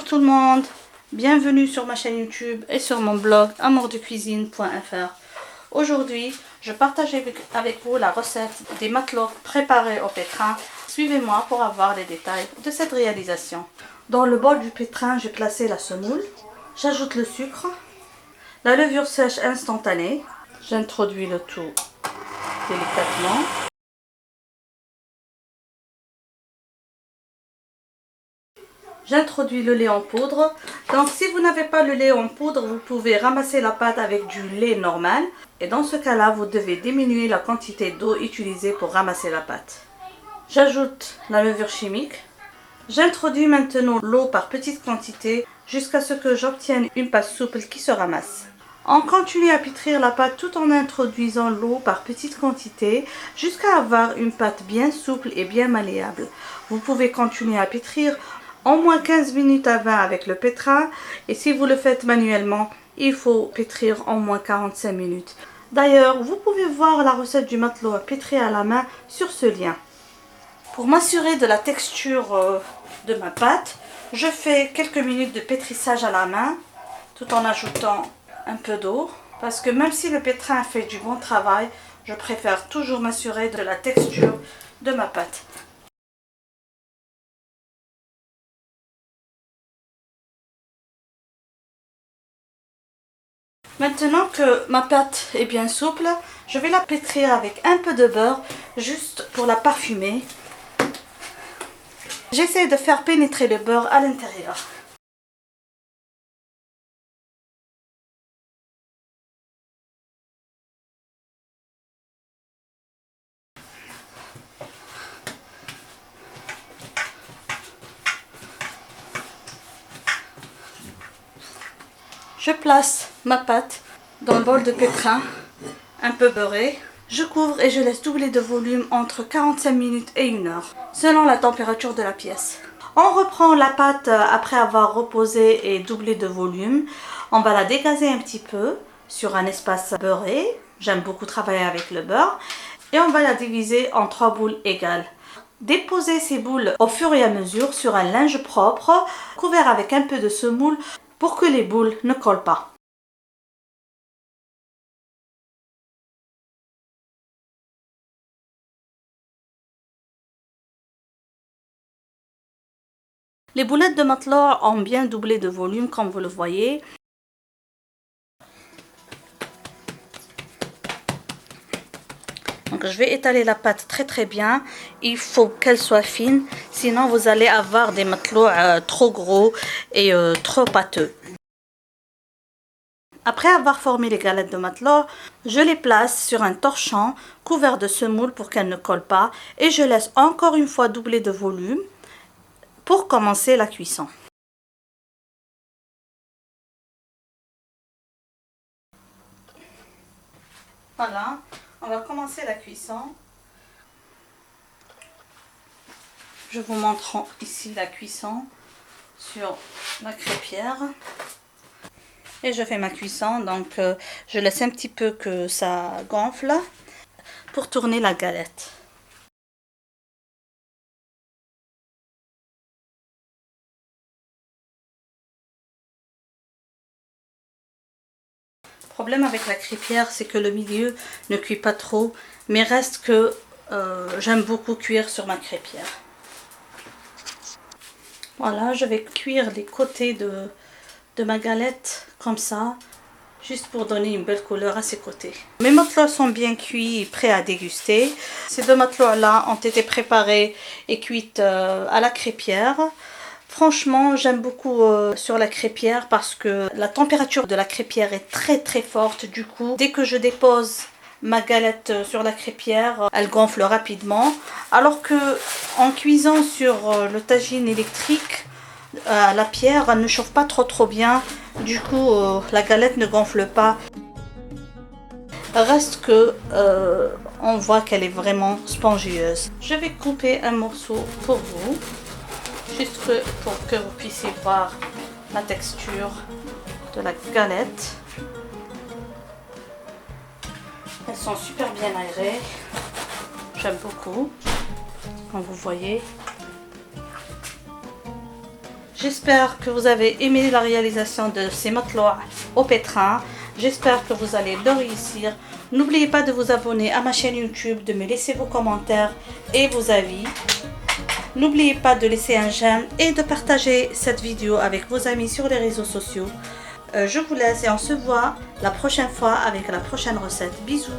tout le monde, bienvenue sur ma chaîne YouTube et sur mon blog amourdecuisine.fr. Aujourd'hui, je partage avec vous la recette des matelots préparés au pétrin. Suivez-moi pour avoir les détails de cette réalisation. Dans le bol du pétrin, j'ai placé la semoule. J'ajoute le sucre, la levure sèche instantanée. J'introduis le tout délicatement. J'introduis le lait en poudre. Donc si vous n'avez pas le lait en poudre, vous pouvez ramasser la pâte avec du lait normal. Et dans ce cas-là, vous devez diminuer la quantité d'eau utilisée pour ramasser la pâte. J'ajoute la levure chimique. J'introduis maintenant l'eau par petites quantités jusqu'à ce que j'obtienne une pâte souple qui se ramasse. On continue à pétrir la pâte tout en introduisant l'eau par petites quantités jusqu'à avoir une pâte bien souple et bien malléable. Vous pouvez continuer à pétrir au moins 15 minutes à 20 avec le pétrin, et si vous le faites manuellement, il faut pétrir au moins 45 minutes. D'ailleurs, vous pouvez voir la recette du matelot à pétrir à la main sur ce lien. Pour m'assurer de la texture de ma pâte, je fais quelques minutes de pétrissage à la main, tout en ajoutant un peu d'eau, parce que même si le pétrin fait du bon travail, je préfère toujours m'assurer de la texture de ma pâte. Maintenant que ma pâte est bien souple, je vais la pétrir avec un peu de beurre, juste pour la parfumer. J'essaie de faire pénétrer le beurre à l'intérieur. Je place ma pâte dans le bol de pétrin, un peu beurré. Je couvre et je laisse doubler de volume entre 45 minutes et 1 heure, selon la température de la pièce. On reprend la pâte après avoir reposé et doublé de volume. On va la dégazer un petit peu sur un espace beurré. J'aime beaucoup travailler avec le beurre. Et on va la diviser en 3 boules égales. Déposez ces boules au fur et à mesure sur un linge propre, couvert avec un peu de semoule, pour que les boules ne collent pas. Les boulettes de matelot ont bien doublé de volume comme vous le voyez. Donc je vais étaler la pâte très bien. Il faut qu'elle soit fine, sinon vous allez avoir des matelots trop gros et trop pâteux. Après avoir formé les galettes de matelot, je les place sur un torchon couvert de semoule pour qu'elles ne collent pas, et je laisse encore une fois doubler de volume pour commencer la cuisson. Voilà, on va commencer la cuisson. Je vous montre ici la cuisson sur la crêpière. Et je fais ma cuisson, donc je laisse un petit peu que ça gonfle pour tourner la galette. Le problème avec la crêpière, c'est que le milieu ne cuit pas trop, mais reste que j'aime beaucoup cuire sur ma crêpière. Voilà, je vais cuire les côtés de ma galette comme ça, juste pour donner une belle couleur à ses côtés. Mes matelots sont bien cuits et prêts à déguster. Ces deux matelots là ont été préparés et cuits à la crêpière. Franchement, j'aime beaucoup sur la crêpière parce que la température de la crêpière est très forte. Du coup, dès que je dépose ma galette sur la crêpière, elle gonfle rapidement. Alors que en cuisant sur le tagine électrique, la pierre ne chauffe pas trop bien. Du coup, la galette ne gonfle pas. Reste que on voit qu'elle est vraiment spongieuse. Je vais couper un morceau pour vous, juste pour que vous puissiez voir la texture de la galette. Elles sont super bien aérées. J'aime beaucoup. Comme vous voyez, J'espère que vous avez aimé la réalisation de ces matelots au pétrin. J'espère que vous allez le réussir. N'oubliez pas de vous abonner à ma chaîne YouTube, de me laisser vos commentaires et vos avis. N'oubliez pas de laisser un j'aime et de partager cette vidéo avec vos amis sur les réseaux sociaux. Je vous laisse et on se voit la prochaine fois avec la prochaine recette. Bisous!